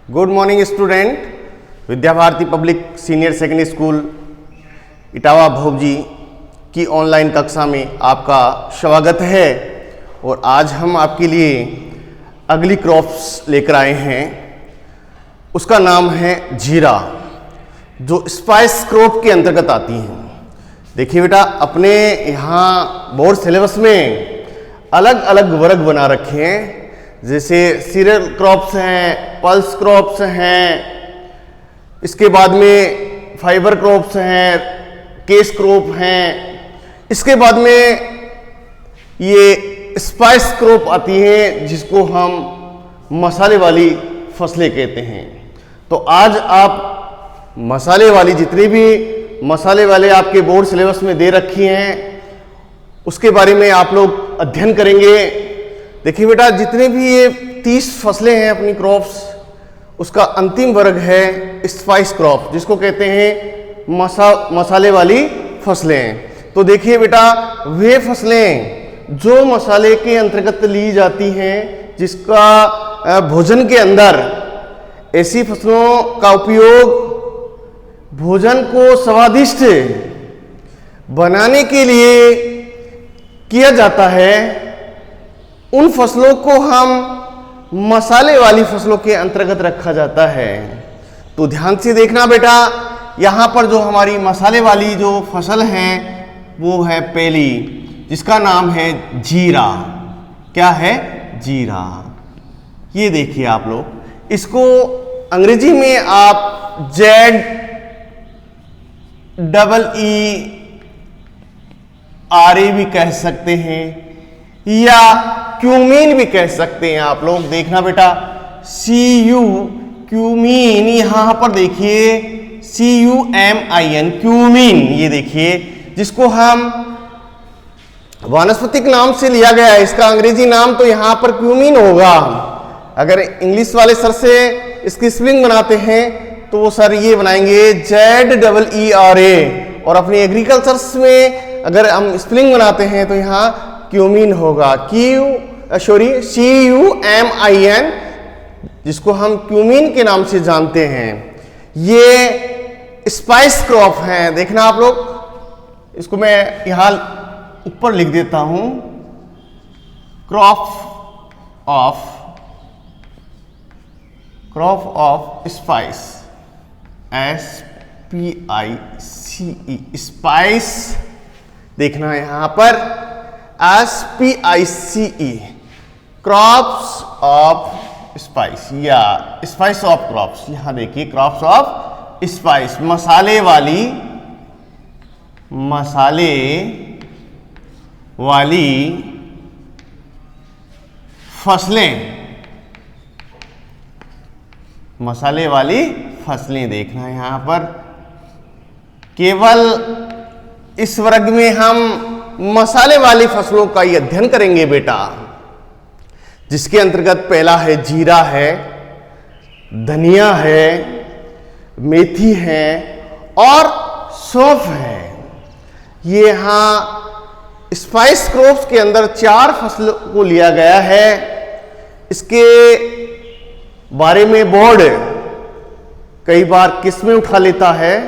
Good morning student. Vidya Bharati public senior secondary school Etawah Bhogji की online कक्षा में आपका स्वागत है। और आज हम आपके लिए अगली क्रॉप्स लेकर आए हैं। उसका नाम है जीरा, जो स्पाइस क्रॉप के अंतर्गत आती हैं। देखिए बेटा, अपने यहाँ बोर्ड सिलेबस में अलग अलग वर्ग बना रखे हैं, जैसे सीरियल क्रॉप्स हैं, पल्स क्रॉप्स हैं, इसके बाद में फाइबर क्रॉप्स हैं, केस क्रॉप हैं, इसके बाद में ये स्पाइस क्रॉप आती है जिसको हम मसाले वाली फसलें कहते हैं। तो आज आप मसाले वाली, जितनी भी मसाले वाले आपके बोर्ड सिलेबस में दे रखी हैं, उसके बारे में आप लोग अध्ययन करेंगे। देखिए बेटा, जितने भी ये 30 फसलें हैं अपनी क्रॉप्स, उसका अंतिम वर्ग है स्पाइस क्रॉप, जिसको कहते हैं मसाले वाली फसलें। तो देखिए बेटा, वे फसलें जो मसाले के अंतर्गत ली जाती हैं, जिसका भोजन के अंदर, ऐसी फसलों का उपयोग भोजन को स्वादिष्ट बनाने के लिए किया जाता है, उन फसलों को हम मसाले वाली फसलों के अंतर्गत रखा जाता है। तो ध्यान से देखना बेटा, यहाँ पर जो हमारी मसाले वाली जो फसल है वो है पहली, जिसका नाम है जीरा। क्या है? जीरा। ये देखिए आप लोग, इसको अंग्रेजी में आप ZEERA भी कह सकते हैं या क्यूमीन भी कह सकते हैं। आप लोग देखना बेटा, क्यूमीन, यहां पर देखिए CUMIN, क्यूमीन, ये देखिए, जिसको हम वानस्पतिक नाम से लिया गया है। इसका अंग्रेजी नाम तो यहां पर क्यूमीन होगा। अगर इंग्लिश वाले सर से इसकी स्पेलिंग बनाते हैं तो वो सर ये बनाएंगे ZEERA, और अपनी एग्रीकल्चर में अगर हम स्पेलिंग बनाते हैं तो यहाँ क्यूमीन होगा, CUMIN, जिसको हम क्यूमीन के नाम से जानते हैं। ये स्पाइस क्रॉप है। देखना आप लोग, इसको मैं यहाँ ऊपर लिख देता हूं, crop of spice, SPICE, spice. देखना यहां पर SPICE, क्रॉप्स ऑफ स्पाइस या स्पाइस ऑफ क्रॉप्स। यहां देखिए, क्रॉप्स ऑफ स्पाइस, मसाले वाली फसलें, मसाले वाली फसलें। देखना यहां पर केवल इस वर्ग में हम मसाले वाली फसलों का ही अध्ययन करेंगे बेटा, जिसके अंतर्गत पहला है जीरा है, धनिया है, मेथी है और सौंफ है। ये यहां स्पाइस क्रॉप्स के अंदर 4 फसलों को लिया गया है। इसके बारे में बोर्ड कई बार किस में उठा लेता है,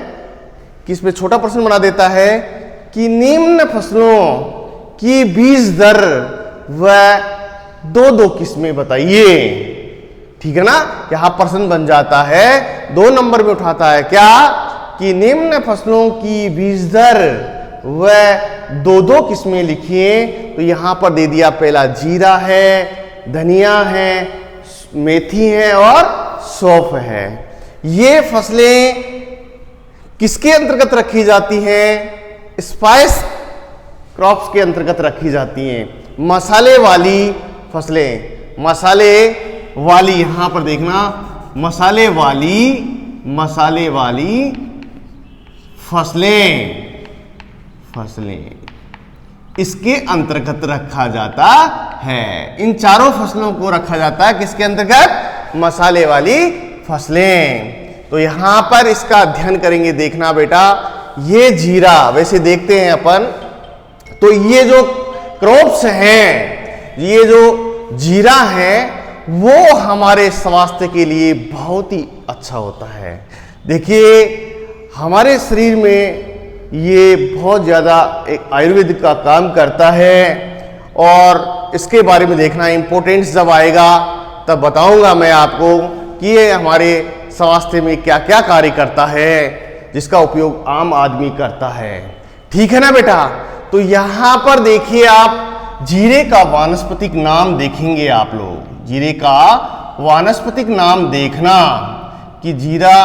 किस में छोटा प्रश्न बना देता है कि निम्न फसलों की बीज दर व 2 किस्में बताइए। ठीक है ना, यहां प्रश्न बन जाता है, 2 नंबर में उठाता है क्या, कि निम्न फसलों की बीज दर व 2 किस्में लिखिए। तो यहां पर दे दिया, पहला जीरा है, धनिया है, मेथी है और सौंफ है। ये फसलें किसके अंतर्गत रखी जाती हैं? स्पाइस क्रॉप्स के अंतर्गत रखी जाती हैं, मसाले वाली फसलें। मसाले वाली, यहां पर देखना, मसाले वाली फसलें इसके अंतर्गत रखा जाता है। इन 4 फसलों को रखा जाता है किसके अंतर्गत? मसाले वाली फसलें। तो यहां पर इसका अध्ययन करेंगे। देखना बेटा, ये जीरा, वैसे देखते हैं अपन, तो ये जो क्रॉप्स हैं, ये जो जीरा है वो हमारे स्वास्थ्य के लिए बहुत ही अच्छा होता है। देखिए हमारे शरीर में ये बहुत ज़्यादा एक आयुर्वेद का काम करता है और इसके बारे में देखना इम्पोर्टेंस जब आएगा तब बताऊंगा मैं आपको कि ये हमारे स्वास्थ्य में क्या क्या कार्य करता है जिसका उपयोग आम आदमी करता है। ठीक है ना बेटा। तो यहाँ पर देखिए आप जीरे का वानस्पतिक नाम देखेंगे आप लोग। जीरे का वानस्पतिक नाम देखना कि जीरा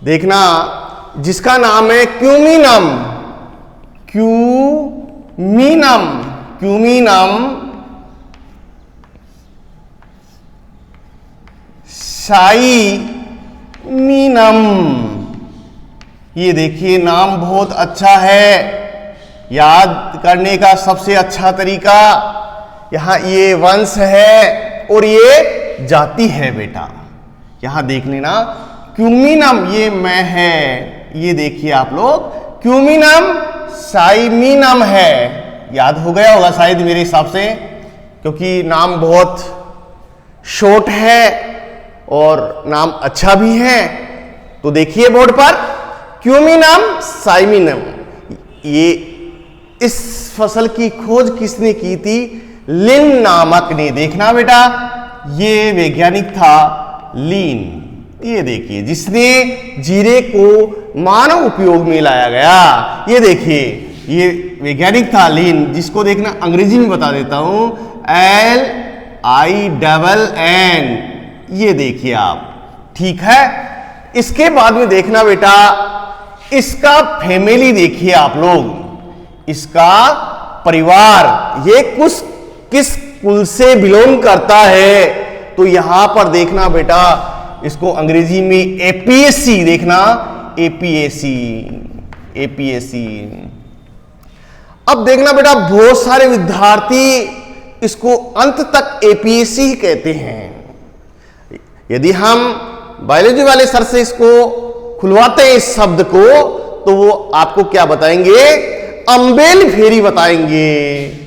देखना जिसका नाम है क्यूमिनम। क्यूमिनम क्यूमिनम साइमिनम। ये देखिए नाम बहुत अच्छा है। याद करने का सबसे अच्छा तरीका यहां ये वंश है और ये जाति है बेटा। यहां देख लेना क्यूमिनम ये मैं है। ये देखिए आप लोग क्यूमिनम साइमिनम है। याद हो गया होगा शायद मेरे हिसाब से, क्योंकि नाम बहुत शॉर्ट है और नाम अच्छा भी है। तो देखिए बोर्ड पर क्यूमिनम साइमिनम। ये इस फसल की खोज किसने की थी? लिन नामक ने। देखना बेटा ये वैज्ञानिक था लिन। ये देखिए जिसने जीरे को मानव उपयोग में लाया गया। ये देखिए ये वैज्ञानिक था लिन, जिसको देखना अंग्रेजी में बता देता हूं LINN। ये देखिए आप। ठीक है। इसके बाद में देखना बेटा इसका फैमिली देखिए आप लोग। इसका परिवार ये किस कुल से बिलोंग करता है? तो यहां पर देखना बेटा इसको अंग्रेजी में APSC देखना। APSC। अब देखना बेटा बहुत सारे विद्यार्थी इसको अंत तक APSC ही कहते हैं। यदि हम बायोलॉजी वाले सर से इसको खुलवाते हैं इस शब्द को तो वो आपको क्या बताएंगे? अम्बेल फेरी बताएंगे।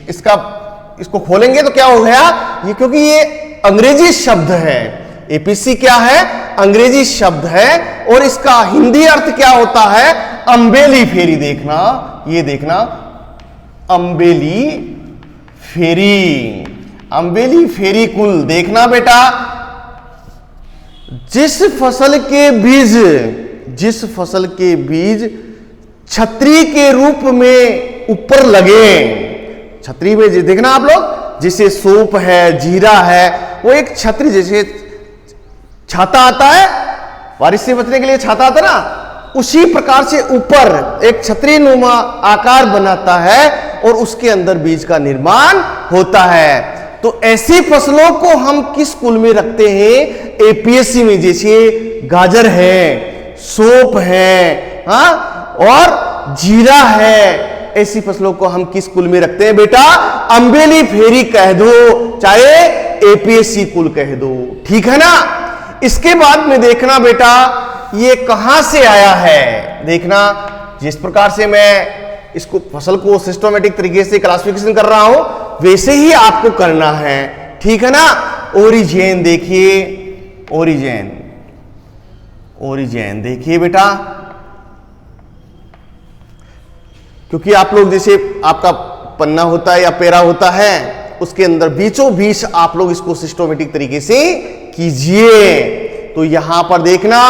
इसको खोलेंगे तो क्या हो गया ये, क्योंकि ये अंग्रेजी शब्द है। APSC क्या है? अंग्रेजी शब्द है और इसका हिंदी अर्थ क्या होता है? अम्बेली फेरी। देखना ये देखना अम्बेली फेरी। अम्बेली फेरी कुल। देखना बेटा जिस फसल के बीज छतरी के रूप में ऊपर लगे। छतरी में देखना आप लोग जैसे सौंफ है, जीरा है, वो एक छतरी जैसे छाता आता है, बारिश से बचने के लिए छाता आता ना, उसी प्रकार से ऊपर एक छतरी नुमा आकार बनाता है और उसके अंदर बीज का निर्माण होता है। तो ऐसी फसलों को हम किस कुल में रखते हैं? APSC में। जैसे गाजर है, सौंफ है, हाँ, और जीरा है। ऐसी फसलों को हम किस कुल में रखते हैं बेटा? अम्बेली फेरी कह दो, चाहे APSC कुल कह दो। ठीक है ना। इसके बाद में देखना बेटा ये कहां से आया है। देखना जिस प्रकार से मैं इसको फसल को सिस्टमैटिक तरीके से क्लासिफिकेशन कर रहा हूं वैसे ही आपको करना है। ठीक है ना। ओरिजिन देखिए, ओरिजिन देखिए बेटा, क्योंकि आप लोग जैसे आपका पन्ना होता है या पेरा होता है उसके अंदर बीचों बीच आप लोग इसको सिस्टमैटिक तरीके से कीजिए। तो यहां पर देखना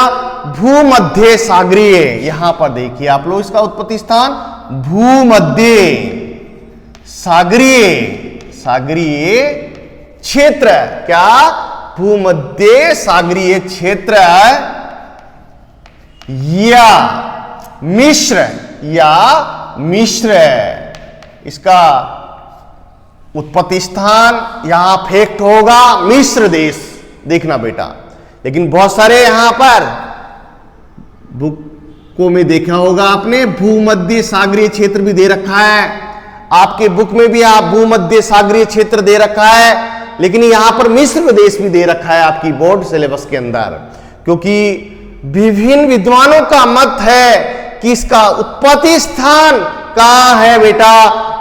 भूमध्य सागरीय। यहां पर देखिए आप लोग इसका उत्पत्ति स्थान भूमध्य सागरीय क्षेत्र। क्या? भूमध्य सागरीय क्षेत्र या मिश्र। इसका उत्पत्ति स्थान यहां फैक्ट होगा मिस्र देश। देखना बेटा, लेकिन बहुत सारे यहां पर बुकों में देखा होगा आपने भूमध्य सागरीय क्षेत्र भी दे रखा है। आपके बुक में भी आप भूमध्य सागरीय क्षेत्र दे रखा है, लेकिन यहां पर मिस्र प्रदेश भी दे रखा है आपकी बोर्ड सिलेबस के अंदर, क्योंकि विभिन्न विद्वानों का मत है कि इसका उत्पत्ति स्थान कहां है बेटा?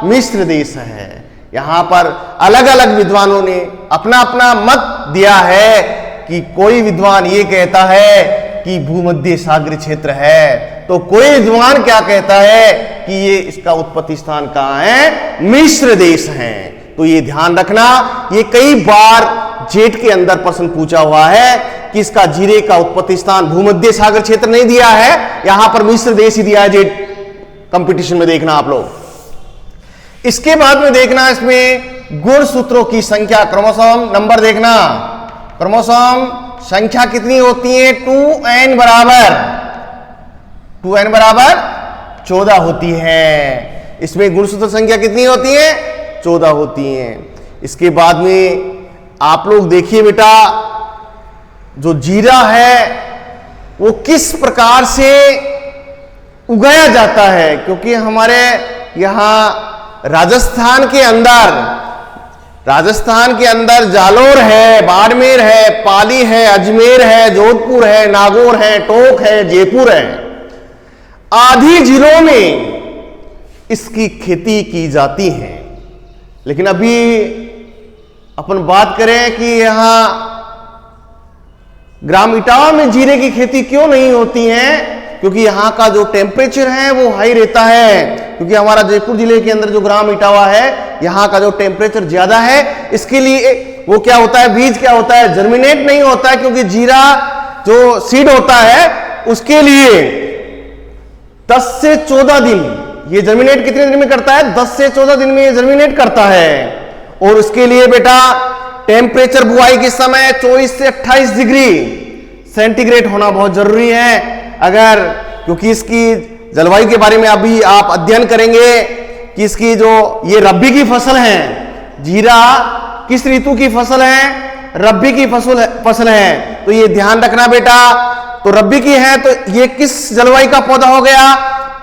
मिस्र देश है। यहां पर अलग अलग विद्वानों ने अपना अपना मत दिया है कि कोई विद्वान ये कहता है कि भूमध्य सागर क्षेत्र है, तो कोई विद्वान क्या कहता है कि ये इसका उत्पत्ति स्थान कहां है, मिस्र देश है। तो ये ध्यान रखना, ये कई बार जेट के अंदर प्रश्न पूछा हुआ है कि इसका जीरे का उत्पत्ति स्थान भूमध्य सागर क्षेत्र नहीं दिया है, यहां पर मिस्र देश ही दिया है जेट कंपटीशन में, देखना आप लोग। इसके बाद में देखना इसमें गुणसूत्रों की संख्या, क्रोमोसोम नंबर देखना, क्रोमोसोम संख्या कितनी होती है, 2n बराबर 14 होती है। इसमें गुणसूत्र संख्या कितनी होती है, 14 होती है। इसके बाद में आप लोग देखिए बेटा, जो जीरा है वो किस प्रकार से उगाया जाता है, क्योंकि हमारे यहां राजस्थान के अंदर जालोर है, बाड़मेर है, पाली है, अजमेर है, जोधपुर है, नागौर है, टोंक है, जयपुर है, आदि जिलों में इसकी खेती की जाती है। लेकिन अभी अपन बात करें कि यहां ग्राम इटावा में जीरे की खेती क्यों नहीं होती है, क्योंकि यहां का जो टेम्परेचर है वो हाई रहता है, क्योंकि हमारा जयपुर जिले के अंदर जो ग्राम इटावा है यहां का जो टेम्परेचर ज्यादा है, इसके लिए वो क्या होता है, बीज क्या होता है, जर्मिनेट नहीं होता है, क्योंकि जीरा जो सीड होता है उसके लिए 10 से 14 दिन, ये जर्मिनेट कितने दिन में करता है, 10 से 14 दिन में ये जर्मिनेट करता है। और उसके लिए बेटा टेम्परेचर बुआई के समय 24 से 28 डिग्री सेंटीग्रेड होना बहुत जरूरी है। अगर, क्योंकि इसकी जलवायु के बारे में अभी आप अध्ययन करेंगे कि इसकी जो ये रब्बी की फसल है, जीरा किस ऋतु की फसल है, रब्बी की फसल है, तो ये ध्यान रखना बेटा। तो रब्बी की है तो ये किस जलवायु का पौधा हो गया,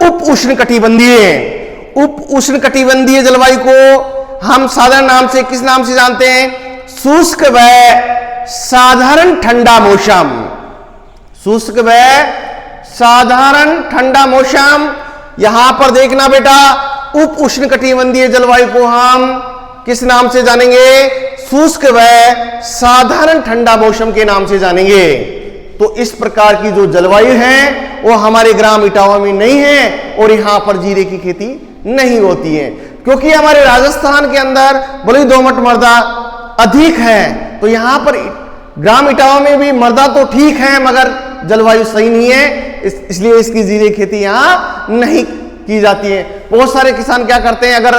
उप उष्णकटिबंधीय। उप उष्णकटिबंधीय जलवायु को हम साधारण नाम से किस नाम से जानते हैं, शुष्क व साधारण ठंडा मौसम। शुष्क व साधारण ठंडा मौसम, यहां पर देखना बेटा उप उष्णकटिबंधीय जलवायु को हम किस नाम से जानेंगे, शुष्क व साधारण ठंडा मौसम के नाम से जानेंगे। तो इस प्रकार की जो जलवायु है वो हमारे ग्राम इटावा में नहीं है और यहां पर जीरे की खेती नहीं होती है, क्योंकि हमारे राजस्थान के अंदर बड़ी दोमट मृदा अधिक है। तो यहां पर ग्राम इटावा में भी मृदा तो ठीक है मगर जलवायु सही नहीं है, इसलिए इसकी जीरे खेती यहां नहीं की जाती है। बहुत सारे किसान क्या करते हैं, अगर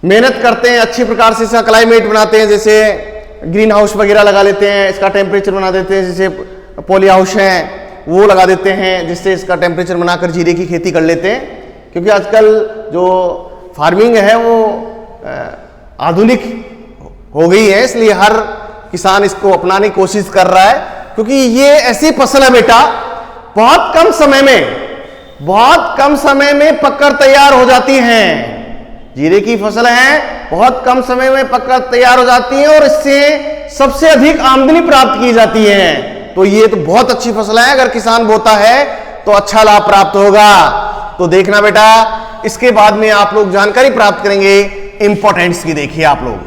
मेहनत करते हैं, अच्छी प्रकार से इसका क्लाइमेट बनाते हैं, जैसे ग्रीन हाउस वगैरह लगा लेते हैं, इसका टेम्परेचर बना देते हैं, जैसे पॉली हाउस है वो लगा देते हैं, जिससे इसका टेम्परेचर बनाकर जीरे की खेती कर लेते हैं। क्योंकि आजकल जो फार्मिंग है वो आधुनिक हो गई है, इसलिए हर किसान इसको अपनाने की कोशिश कर रहा है, क्योंकि ये ऐसी फसल है बेटा बहुत कम समय में पककर तैयार हो जाती हैं। जीरे की फसल है, बहुत कम समय में पककर तैयार हो जाती है और इससे सबसे अधिक आमदनी प्राप्त की जाती है। तो ये तो बहुत अच्छी फसल है, अगर किसान बोता है तो अच्छा लाभ प्राप्त होगा। तो देखना बेटा, इसके बाद में आप लोग जानकारी प्राप्त करेंगे इंपॉर्टेंस की। देखिए आप लोग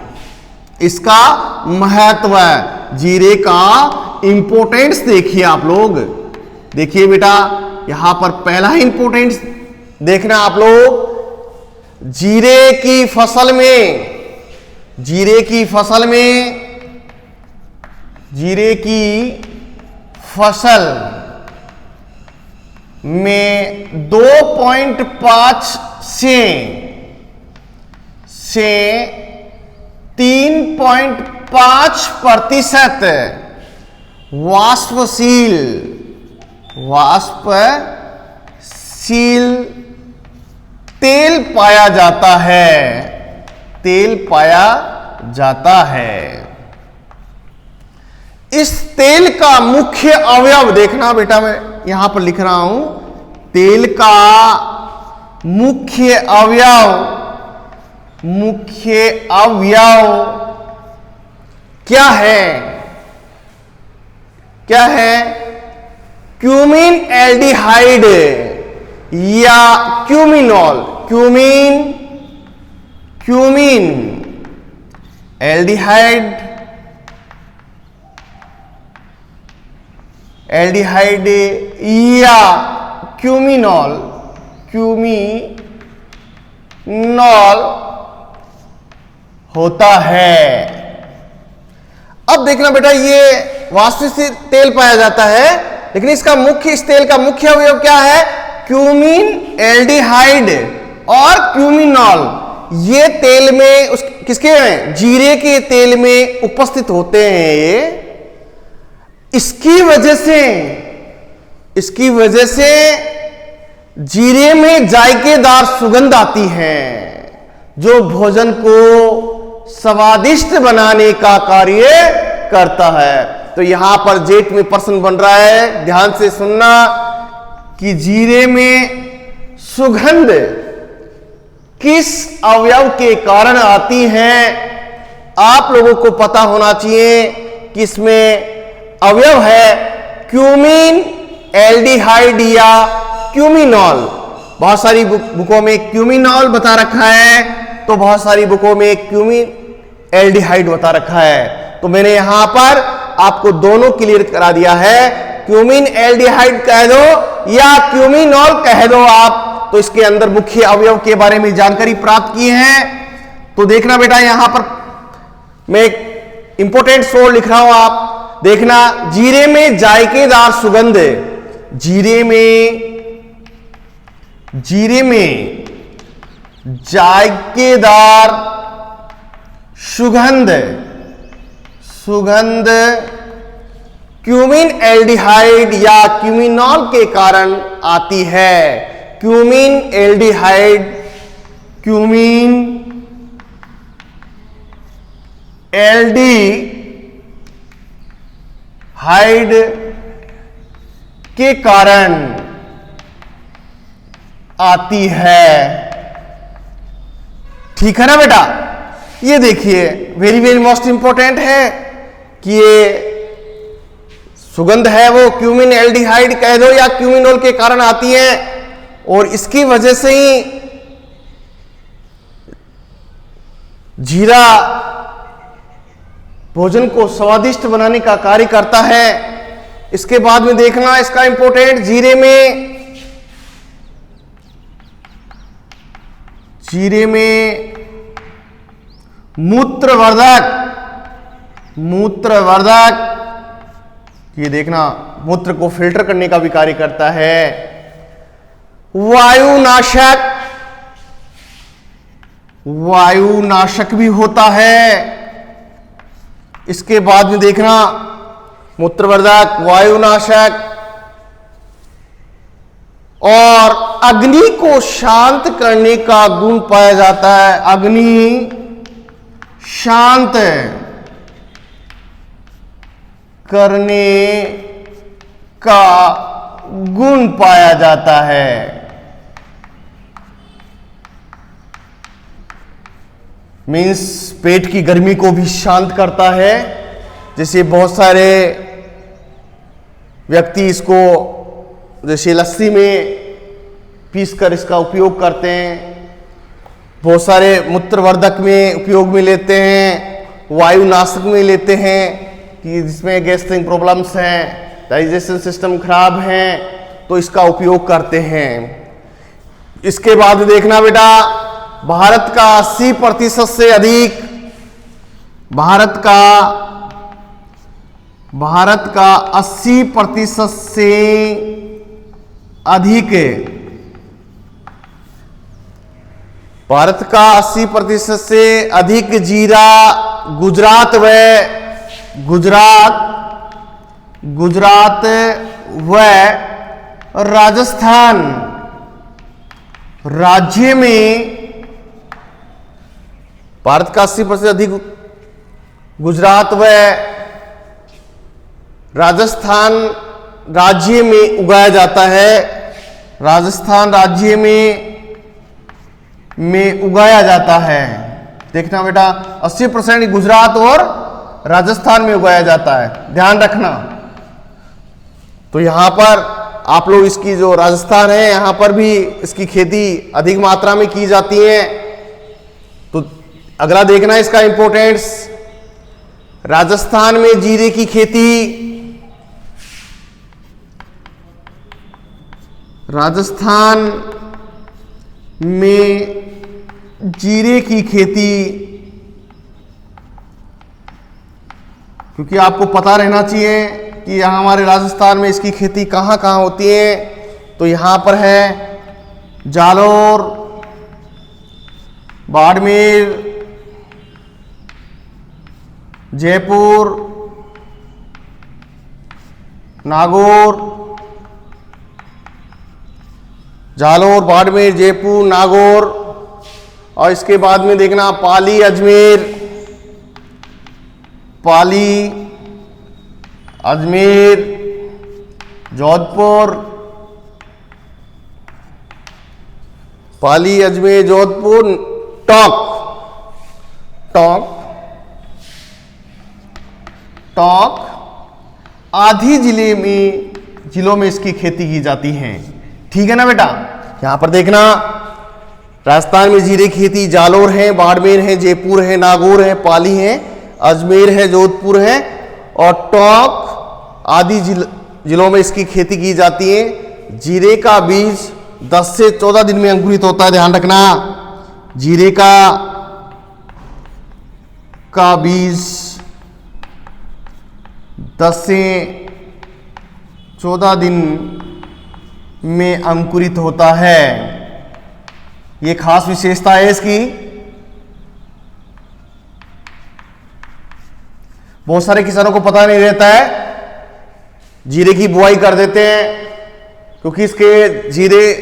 इसका महत्व, जीरे का इंपॉर्टेंस देखिए आप लोग। देखिए बेटा यहां पर पहला इंपॉर्टेंस देखना आप लोग, जीरे की फसल में 2.5 से 3.5% वाष्पशील तेल पाया जाता है। इस तेल का मुख्य अवयव देखना बेटा, मैं यहां पर लिख रहा हूं, तेल का मुख्य अवयव क्या है? क्यूमिन एल्डिहाइड या क्यूमिनॉल। क्यूमिन एल्डिहाइड, एल्डिहाइड या क्यूमिनॉल, क्यूमिनॉल होता है। अब देखना बेटा, ये वास्तविक तेल पाया जाता है, लेकिन इसका मुख्य, इस तेल का मुख्य अवयव क्या है? क्यूमीन, एल्डिहाइड और क्यूमिनॉल। ये तेल में किसके हैं? जीरे के तेल में उपस्थित होते हैं। ये इसकी वजह से जीरे में जायकेदार सुगंध आती है, जो भोजन को स्वादिष्ट बनाने का कार्य करता है। तो यहां पर जेट में प्रश्न बन रहा है, ध्यान से सुनना, कि जीरे में सुगंध किस अवयव के कारण आती है। आप लोगों को पता होना चाहिए कि इसमें अवयव है क्यूमीन, एल्डिहाइड या क्यूमिनॉल। बहुत सारी बुकों में क्यूमिनॉल बता रखा है, तो बहुत सारी बुकों में क्यूमीन, एल्डिहाइड बता रखा है। तो मैंने यहां पर आपको दोनों क्लियर करा दिया है, क्यूमीन एल्डिहाइड कह दो या क्यूमिनॉल कह दो आप, तो इसके अंदर मुख्य अवयव के बारे में जानकारी प्राप्त की है। तो देखना बेटा, यहां पर मैं एक इंपॉर्टेंट सोर्स लिख रहा हूं, आप देखना, जीरे में जायकेदार सुगंध, जीरे में जायकेदार सुगंध क्यूमीन, एल्डिहाइड या क्यूमिनॉल के कारण आती है। क्यूमीन, एल्डिहाइड, क्यूमीन, एल्डिहाइड के कारण आती है। ठीक है ना बेटा? ये देखिए, वेरी वेरी मोस्ट इंपॉर्टेंट है कि ये सुगंध है वो क्यूमीन, एल्डिहाइड कह दो या क्यूमिनॉल के कारण आती है, और इसकी वजह से ही जीरा भोजन को स्वादिष्ट बनाने का कार्य करता है। इसके बाद में देखना इसका इंपॉर्टेंट, जीरे में मूत्रवर्धक, ये देखना, मूत्र को फिल्टर करने का भी कार्य करता है। वायुनाशक भी होता है। इसके बाद में देखना, मूत्रवर्धक, वायुनाशक और अग्नि को शांत करने का गुण पाया जाता है। अग्नि शांत करने का गुण पाया जाता है। मीन्स पेट की गर्मी को भी शांत करता है। जैसे बहुत सारे व्यक्ति इसको जैसे लस्सी में पीसकर इसका उपयोग करते हैं, बहुत सारे मूत्रवर्धक में उपयोग में लेते हैं, वायुनाशक में लेते हैं कि जिसमें गैस्ट्रिक प्रॉब्लम्स हैं, डाइजेशन सिस्टम खराब है, तो इसका उपयोग करते हैं। इसके बाद देखना बेटा, भारत का 80% से अधिक, भारत का 80% से अधिक, भारत का 80% से अधिक जीरा गुजरात व राजस्थान राज्य में, भारत का 80% अधिक गुजरात व राजस्थान राज्य में उगाया जाता है। राजस्थान राज्य में उगाया जाता है। देखना बेटा, 80% गुजरात और राजस्थान में उगाया जाता है, ध्यान रखना। तो यहां पर आप लोग इसकी जो राजस्थान है, यहां पर भी इसकी खेती अधिक मात्रा में की जाती है। तो अगला देखना इसका इंपॉर्टेंस, राजस्थान में जीरे की खेती, राजस्थान में जीरे की खेती, क्योंकि आपको पता रहना चाहिए कि यहाँ हमारे राजस्थान में इसकी खेती कहाँ कहाँ होती है। तो यहाँ पर है जालोर, बाड़मेर, जयपुर, नागौर, जालोर, बाड़मेर, जयपुर, नागौर, और इसके बाद में देखना पाली, अजमेर, पाली, अजमेर, जोधपुर, पाली, अजमेर, जोधपुर, टोंक, टोंक, टोंक आदि जिलों में इसकी खेती की जाती है। ठीक है ना बेटा। यहां पर देखना राजस्थान में जीरे की खेती जालोर है, बाड़मेर है, जयपुर है, नागौर है, पाली है, अजमेर है, जोधपुर है और टोंक आदि जिलों में इसकी खेती की जाती है। जीरे का बीज 10 से 14 दिन में अंकुरित होता है, ध्यान रखना। जीरे का बीज 10 से 14 दिन में अंकुरित होता है। ये खास विशेषता है इसकी। बहुत सारे किसानों को पता नहीं रहता है, जीरे की बुआई कर देते हैं, क्योंकि इसके जीरे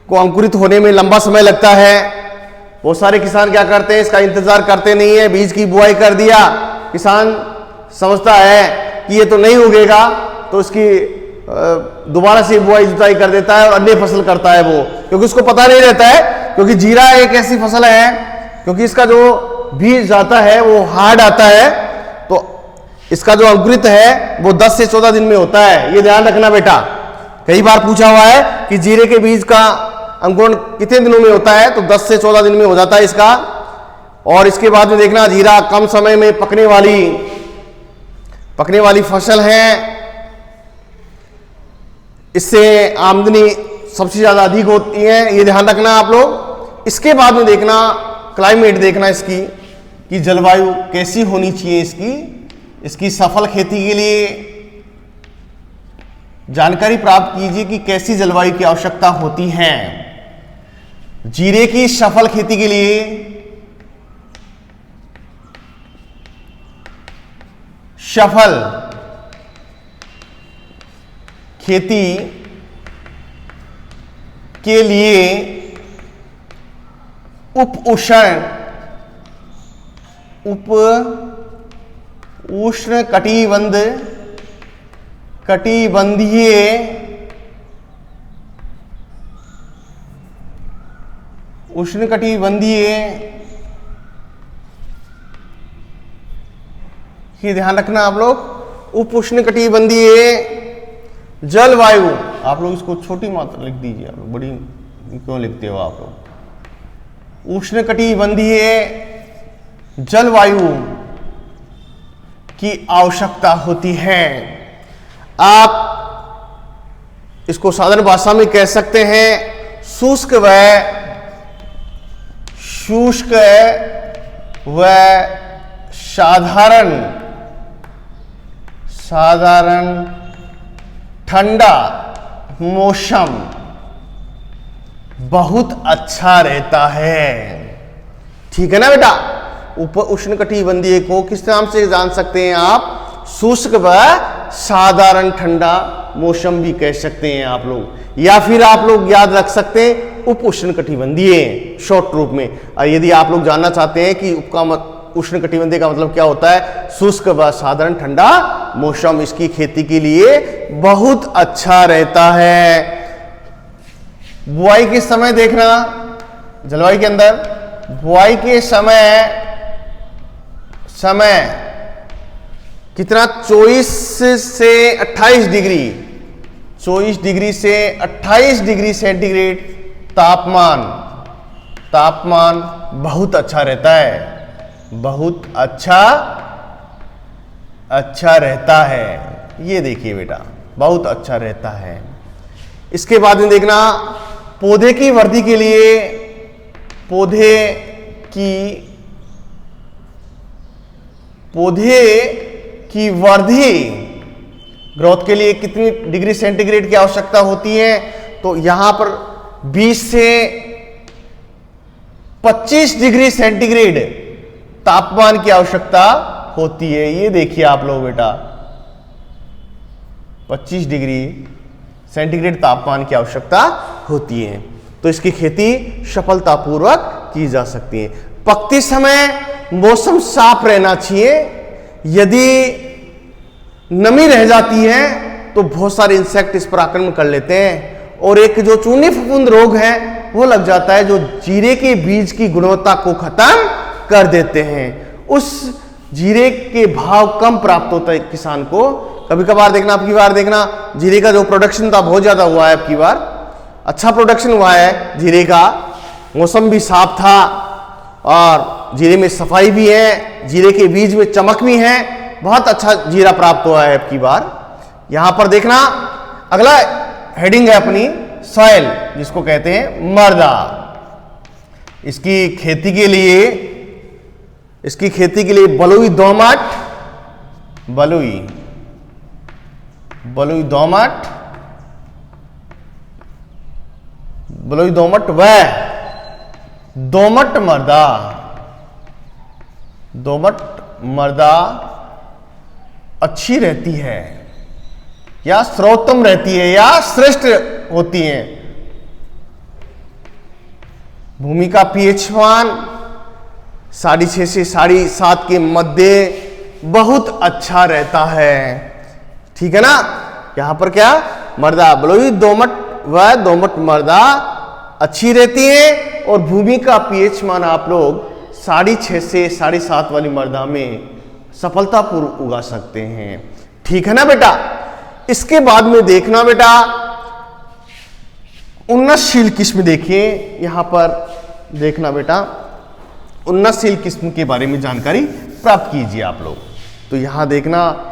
को अंकुरित होने में लंबा समय लगता है। बहुत सारे किसान क्या करते हैं, इसका इंतजार करते नहीं है, बीज की बुआई कर दिया, किसान समझता है कि ये तो नहीं उगेगा, तो इसकी दोबारा से बुआई जुताई कर देता है और अन्य फसल करता है वो, क्योंकि उसको पता नहीं रहता है। क्योंकि जीरा एक ऐसी फसल है, क्योंकि इसका जो बीज जाता है वो हार्ड आता है, तो इसका जो अंकुरित है वो 10 से 14 दिन में होता है। ये ध्यान रखना बेटा। कई बार पूछा हुआ है कि जीरे के बीज का अंकुरण कितने दिनों में होता है, तो 10 से 14 दिन में हो जाता है इसका। और इसके बाद में देखना जीरा कम समय में पकने वाली फसल है, इससे आमदनी सबसे ज्यादा अधिक होती है, ये ध्यान रखना आप लोग। इसके बाद में देखना क्लाइमेट, देखना इसकी कि जलवायु कैसी होनी चाहिए इसकी सफल खेती के लिए जानकारी प्राप्त कीजिए कि कैसी जलवायु की आवश्यकता होती है। जीरे की सफल खेती के लिए सफल खेती के लिए उष्ण कटिबंधीय ये ध्यान रखना आप लोग। उप उष्ण कटिबंधीय जलवायु, आप लोग इसको छोटी मात्रा लिख दीजिए, आप लोग बड़ी क्यों लिखते हो आप लोग। उष्ण कटिबंधीय जलवायु की आवश्यकता होती है। आप इसको साधारण भाषा में कह सकते हैं शुष्क व साधारण ठंडा मौसम बहुत अच्छा रहता है। ठीक है ना बेटा। उप उष्ण कटिबंधीय को किस नाम से जान सकते हैं आप? शुष्क व साधारण ठंडा मौसम भी कह सकते हैं आप लोग, या फिर आप लोग याद रख सकते हैं उप उष्ण कटिबंधीय शॉर्ट रूप में। और यदि आप लोग जानना चाहते हैं कि उष्ण कटिबंधीय का मतलब क्या होता है, शुष्क व साधारण ठंडा मौसम इसकी खेती के लिए बहुत अच्छा रहता है। बुआई के समय देखना, जलवायु के अंदर बुआई के समय कितना 24 से 28 डिग्री 24 डिग्री से 28 डिग्री सेंटीग्रेड तापमान बहुत अच्छा रहता है, बहुत अच्छा रहता है। ये देखिए बेटा, बहुत अच्छा रहता है। इसके बाद में देखना, पौधे की वृद्धि के लिए, पौधे की वृद्धि, ग्रोथ के लिए कितनी डिग्री सेंटीग्रेड की आवश्यकता होती है? तो यहां पर 20 से 25 डिग्री सेंटीग्रेड तापमान की आवश्यकता होती है। ये देखिए आप लोग बेटा, 25 डिग्री सेंटीग्रेड तापमान की आवश्यकता होती है। तो इसकी खेती सफलतापूर्वक की जा सकती है। पकते समय मौसम साफ रहना चाहिए। यदि नमी रह जाती है तो बहुत सारे इंसेक्ट इस पर आक्रमण कर लेते हैं और एक जो चूनी फफूंद रोग है वो लग जाता है, जो जीरे के बीज की गुणवत्ता को खत्म कर देते हैं। उस जीरे के भाव कम प्राप्त होता है किसान को। कभी कभार देखना, आपकी बार देखना, जीरे का जो प्रोडक्शन था बहुत ज्यादा हुआ है, आपकी बार अच्छा प्रोडक्शन हुआ है जीरे का, मौसम भी साफ था और जीरे में सफाई भी है, जीरे के बीज में चमक भी है, बहुत अच्छा जीरा प्राप्त हुआ है आपकी बार। यहां पर देखना, अगला हेडिंग है अपनी सॉइल, जिसको कहते हैं मृदा। इसकी खेती के लिए बलुई दोमट व दोमट मृदा अच्छी रहती है या सर्वोत्तम रहती है या श्रेष्ठ होती है। भूमि का पीएच मान 6.5 से 7.5 के मध्य बहुत अच्छा रहता है। ठीक है ना? यहां पर क्या, मृदा बलुई दोमट मृदा अच्छी रहती है और भूमि का पीएच मान आप लोग 6.5 से 7.5 वाली मृदा में सफलतापूर्वक उगा सकते हैं। ठीक है ना बेटा? इसके बाद में देखना बेटा, उन्नतशील किस्म देखिए। यहां पर देखना बेटा, उन्नतशील किस्म के बारे में जानकारी प्राप्त कीजिए आप लोग। तो यहां देखना,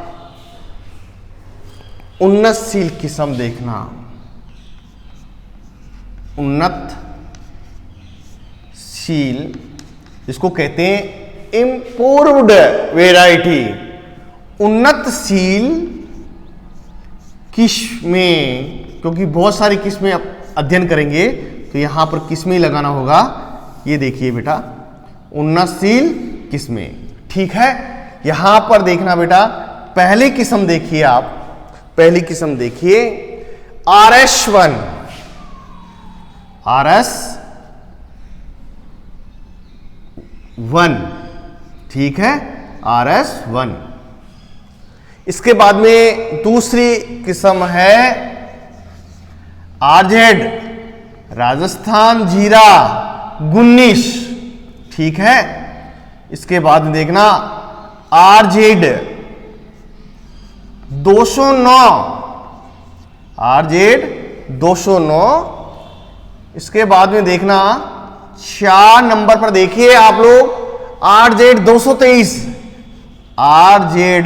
उन्नतशील किस्म देखना, उन्नतशील जिसको कहते हैं इम्प्रूव्ड वेराइटी। उन्नतशील किस्में, क्योंकि बहुत सारी किस्में अध्ययन करेंगे तो यहां पर किस्में लगाना होगा। ये देखिए बेटा, उन्नतशील किस्में। ठीक है? यहां पर देखना बेटा, पहली किस्म देखिए आप, पहली किस्म देखिए RS1। ठीक है, RS1। इसके बाद में दूसरी किस्म है RZ, राजस्थान जीरा 19। ठीक है? इसके बाद में देखना RZ 209, RZ 209। इसके बाद में देखना 4 नंबर पर देखिए आप लोग RZ 223, RZ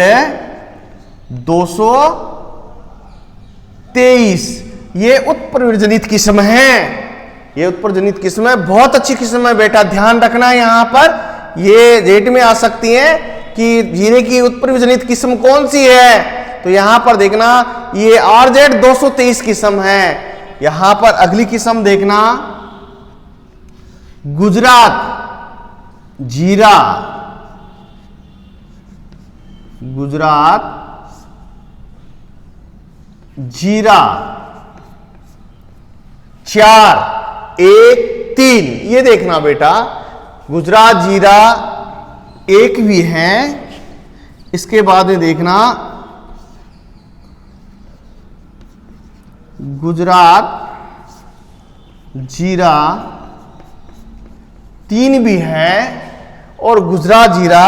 223। ये उत्परिवर्जनित किस्म है, ये उत्परिवर्जनित किस्म है, बहुत अच्छी किस्म है बेटा। ध्यान रखना है यहां पर, ये रेट में आ सकती है कि जीरे की उत्परिवर्जनित किस्म कौन सी है। तो यहां पर देखना, ये RZ 223 किस्म है। यहां पर अगली किस्म देखना, गुजरात जीरा, गुजरात जीरा 413। ये देखना बेटा, गुजरात जीरा 1 भी है। इसके बाद में देखना गुजरात जीरा 3 भी है और गुजरात जीरा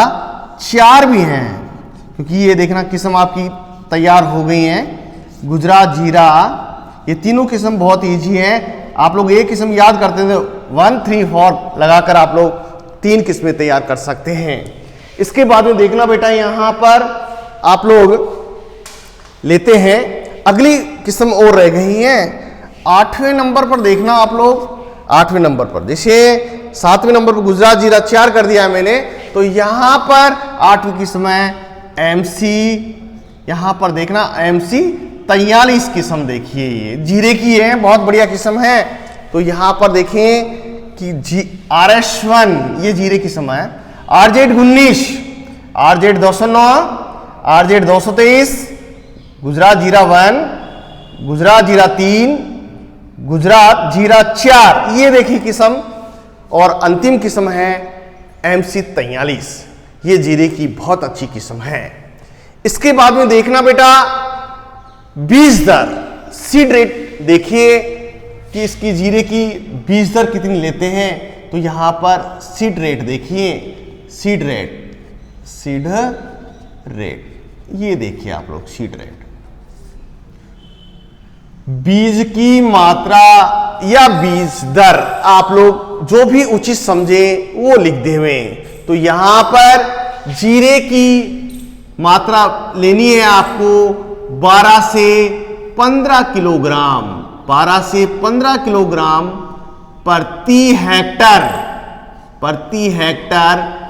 4 भी हैं, क्योंकि ये देखना किस्म आपकी तैयार हो गई हैं। गुजरात जीरा, ये तीनों किस्म बहुत ईजी हैं। आप लोग एक किस्म याद करते थे 1, 3, 4 लगाकर आप लोग 3 किस्में तैयार कर सकते हैं। इसके बाद में देखना बेटा, यहां पर आप लोग लेते हैं अगली किस्म और रह गई है 8वें नंबर पर। देखना आप लोग 8वें नंबर पर, जैसे 7वें नंबर पर गुजरात जीरा 4 कर दिया है मैंने, तो यहां पर 8वीं किस्म है MC। यहां पर देखना MC 43 किस्म, देखिए ये जीरे की है, बहुत बढ़िया किस्म है। तो यहां पर देखें कि RS1 ये जीरे किस्म है, RZ 19, RZ 209, RZ 223, गुजरात जीरा 1, गुजरात जीरा 3, गुजरात जीरा 4, ये देखिए किस्म। और अंतिम किस्म है MC 43, ये जीरे की बहुत अच्छी किस्म है। इसके बाद में देखना बेटा बीज दर, सीड रेट, देखिए कि इसकी जीरे की बीज दर कितनी लेते हैं। तो यहां पर सीड रेट देखिए, सीड रेट ये देखिए आप लोग, सीड रेट, बीज की मात्रा या बीज दर आप लोग जो भी उचित समझे वो लिख दे हुए। तो यहां पर जीरे की मात्रा लेनी है आपको 12 से 15 किलोग्राम, 12 से 15 किलोग्राम प्रति हेक्टर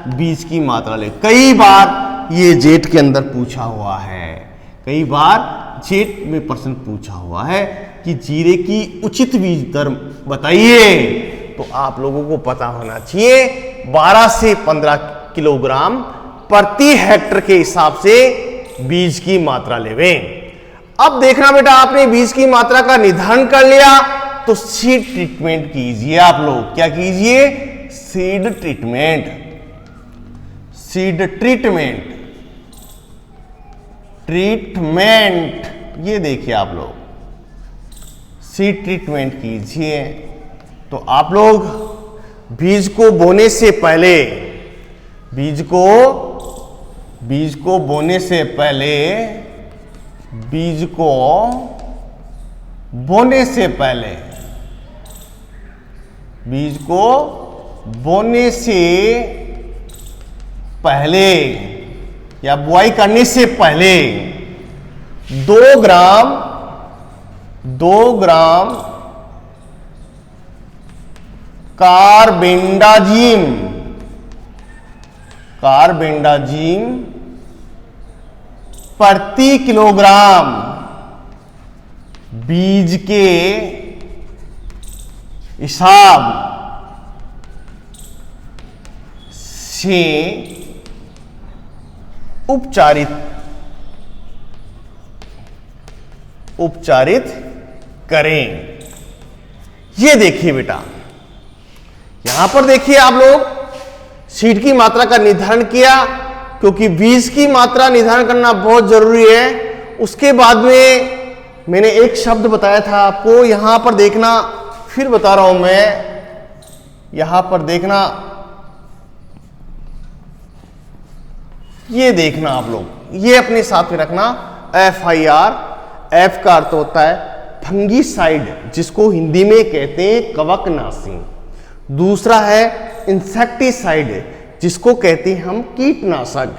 बीज की मात्रा ले। कई बार ये जेट के अंदर पूछा हुआ है, कई बार जेट में प्रश्न पूछा हुआ है कि जीरे की उचित बीज दर बताइए। तो आप लोगों को पता होना चाहिए 12 से 15 किलोग्राम प्रति हेक्टर के हिसाब से बीज की मात्रा लेवें। अब देखना बेटा, आपने बीज की मात्रा का निर्धारण कर लिया तो सीड ट्रीटमेंट कीजिए। आप लोग क्या कीजिए? सीड ट्रीटमेंट, ये देखिए आप लोग सीड ट्रीटमेंट कीजिए। तो आप लोग बीज को बोने से पहले, बीज को बोने से पहले या बुआई करने से पहले 2 ग्राम कार्बेंडाजिम प्रति किलोग्राम बीज के हिसाब से उपचारित करें। ये देखिए बेटा, यहां पर देखिए आप लोग सीड की मात्रा का निर्धारण किया, क्योंकि बीज की मात्रा निर्धारण करना बहुत जरूरी है। उसके बाद में मैंने एक शब्द बताया था आपको, यहां पर देखना, फिर बता रहा हूं मैं, यहां पर देखना, ये देखना आप लोग, ये अपने साथ में रखना, FIR, F का अर्थ होता है फंगीसाइड, जिसको हिंदी में कहते हैं कवकनाशी। दूसरा है इंसेक्टिसाइड, जिसको कहते हैं हम कीटनाशक।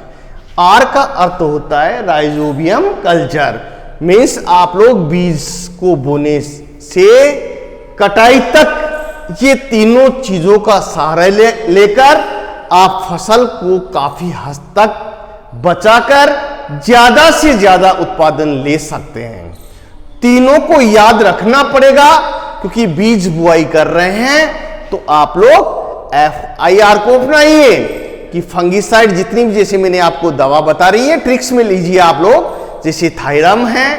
R का अर्थ होता है राइजोबियम कल्चर। मीन्स आप लोग बीज को बोने से कटाई तक ये तीनों चीजों का सहारा लेकर आप फसल को काफी हद तक बचाकर ज्यादा से ज्यादा उत्पादन ले सकते हैं। तीनों को याद रखना पड़ेगा, क्योंकि बीज बुआई कर रहे हैं तो आप लोग FIR को अपनाइए कि फंगीसाइड जितनी भी, जैसे मैंने आपको दवा बता रही है, ट्रिक्स में लीजिए आप लोग, जैसे थायरम है,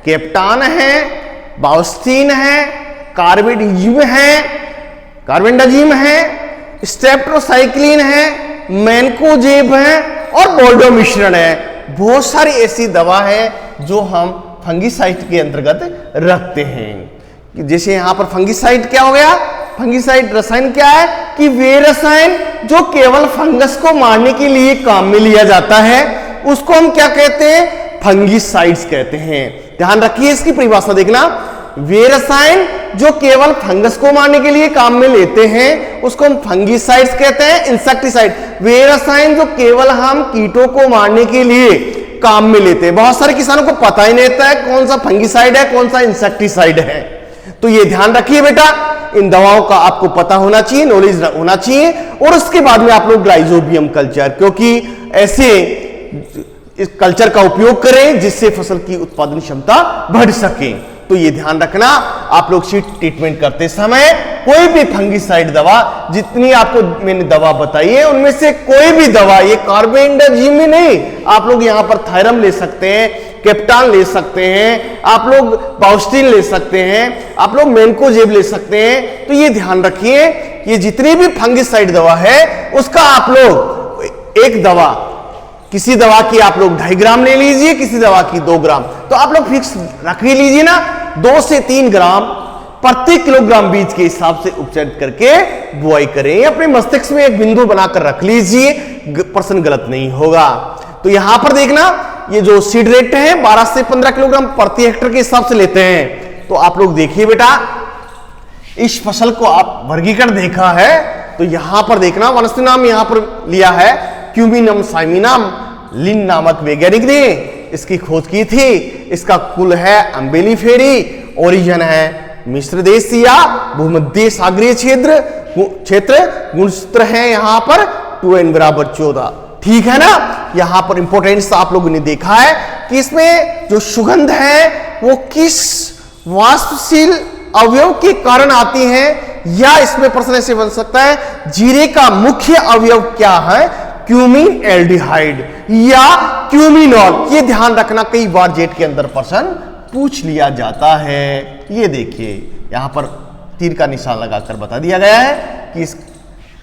कैप्टान है, बाउस्टीन है, कार्बेंडाजिम है, स्ट्रेप्टोसाइक्लिन है, मैनकोजेब है और बोल्डो मिश्रण है। बहुत सारी ऐसी दवा है जो हम फंगीसाइड के अंतर्गत रखते हैं। जैसे यहां पर फंगीसाइड क्या हो गया? फंगीसाइड रसायन क्या है कि वे रसायन जो केवल फंगस को मारने के लिए काम में लिया जाता है, उसको हम क्या कहते हैं? फंगीसाइड्स कहते हैं। ध्यान रखिए, इसकी परिभाषा देखना, वे रसायन जो केवल फंगस को मारने के लिए काम में लेते हैं उसको हम फंगीसाइड्स कहते हैं, इंसेक्टिसाइड वे रसायन जो केवल हम कीटों को मारने के लिए काम में लेते हैं। बहुत सारे किसानों को पता ही नहीं रहता है कौन सा फंगीसाइड है कौन सा इंसेक्टिसाइड है, तो ये ध्यान रखिए बेटा, इन दवाओं का आपको पता होना चाहिए, नॉलेज होना चाहिए। और उसके बाद में आप लोग ग्लाइजोबियम कल्चर, क्योंकि ऐसे इस कल्चर का उपयोग करें जिससे फसल की उत्पादन क्षमता बढ़ सके। तो ये ध्यान रखना, आप लोग सीड ट्रीटमेंट करते समय कोई भी फंगीसाइड दवा, जितनी आपको मैंने दवा बताई है उनमें से कोई भी दवा, ये कार्बेंडाजिम नहीं, आप लोग यहां पर थायरम ले सकते हैं, कैप्टान ले सकते हैं, आप लोग बाउस्टिन ले सकते हैं, आप लोग मैनकोजेब ले सकते हैं। तो ये ध्यान रखिए, ये जितनी भी फंगीसाइड दवा है उसका आप लोग एक दवा, किसी दवा की आप लोग 2.5 ग्राम ले लीजिए, किसी दवा की 2 ग्राम, तो आप लोग फिक्स रख ही लीजिए ना, 2 से 3 ग्राम प्रति किलोग्राम बीज के हिसाब से उपचारित करके बुआई करें। अपने मस्तिष्क में एक बिंदु बनाकर रख लीजिए, प्रश्न गलत नहीं होगा। तो यहां पर देखना, ये जो सीड रेट है 12 से 15 किलोग्राम प्रति हेक्टेयर के हिसाब से लेते हैं। तो आप लोग देखिए बेटा, इस फसल को आप वर्गीकरण देखा है तो यहां पर देखना, वनस्पति नाम यहां पर लिया है क्यूमिनम साइमिनम, लिन नामक वैज्ञानिक ने इसकी खोज की थी। इसका कुल है अम्बेलिफेरी, ओरिजिन है मिस्र देश या भूमध्य सागरीय क्षेत्र, गुणसूत्र है यहां पर 2n बराबर 14, ठीक है ना। यहां पर इंपोर्टेंस आप लोगों ने देखा है कि इसमें जो सुगंध है वो किस वाष्पशील अवयव के कारण आती है, या इसमें प्रश्न ऐसे बन सकता है जीरे का मुख्य अवयव क्या है, क्यूमिन एल्डिहाइड या क्यूमिनॉल। ये ध्यान रखना, कई बार जेट के अंदर प्रश्न पूछ लिया जाता है। ये देखिए यहां पर तीर का निशान लगाकर बता दिया गया है कि इस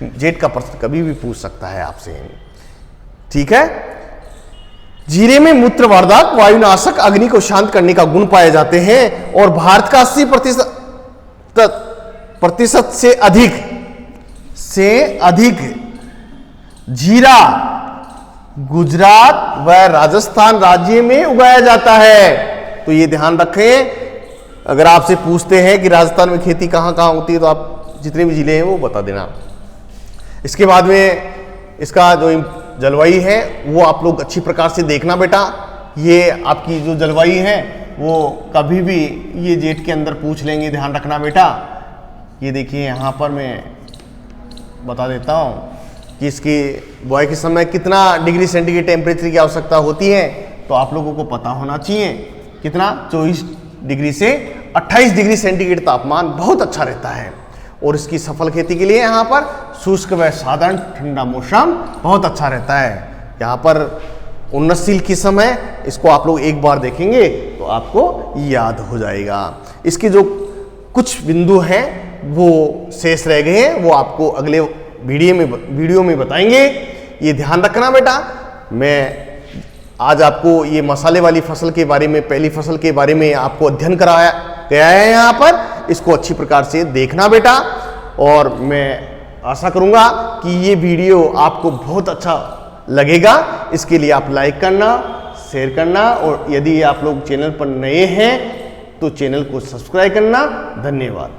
जेट का प्रश्न कभी भी पूछ सकता है आपसे, ठीक है। जीरे में मूत्रवर्धक, वायुनाशक, अग्नि को शांत करने का गुण पाए जाते हैं और भारत का 80% से अधिक जीरा गुजरात व राजस्थान राज्य में उगाया जाता है। तो ये ध्यान रखें, अगर आपसे पूछते हैं कि राजस्थान में खेती कहां कहां होती है तो आप जितने भी जिले हैं वो बता देना। इसके बाद में इसका जो जलवायु है वो आप लोग अच्छी प्रकार से देखना बेटा। ये आपकी जो जलवायु है वो कभी भी ये जेट के अंदर पूछ लेंगे, ध्यान रखना बेटा। ये देखिए यहाँ पर मैं बता देता हूँ कि इसकी बुआई के समय कितना डिग्री सेंटीग्रेड टेम्परेचर की आवश्यकता होती है, तो आप लोगों को पता होना चाहिए कितना, 24 डिग्री से 28 डिग्री सेंटीग्रेड तापमान बहुत अच्छा रहता है। और इसकी सफल खेती के लिए यहाँ पर शुष्क व साधारण ठंडा मौसम बहुत अच्छा रहता है। यहाँ पर उन्नतशील किस्म है, इसको आप लोग एक बार देखेंगे तो आपको याद हो जाएगा। इसके जो कुछ बिंदु हैं वो शेष रह गए हैं, वो आपको अगले वीडियो में बताएंगे। ये ध्यान रखना बेटा। मैं आज आपको ये मसाले वाली फसल के बारे में, पहली फसल के बारे में आपको अध्ययन कराया गया है यहाँ पर, इसको अच्छी प्रकार से देखना बेटा। और मैं आशा करूँगा कि ये वीडियो आपको बहुत अच्छा लगेगा। इसके लिए आप लाइक करना, शेयर करना, और यदि आप लोग चैनल पर नए हैं तो चैनल को सब्सक्राइब करना। धन्यवाद।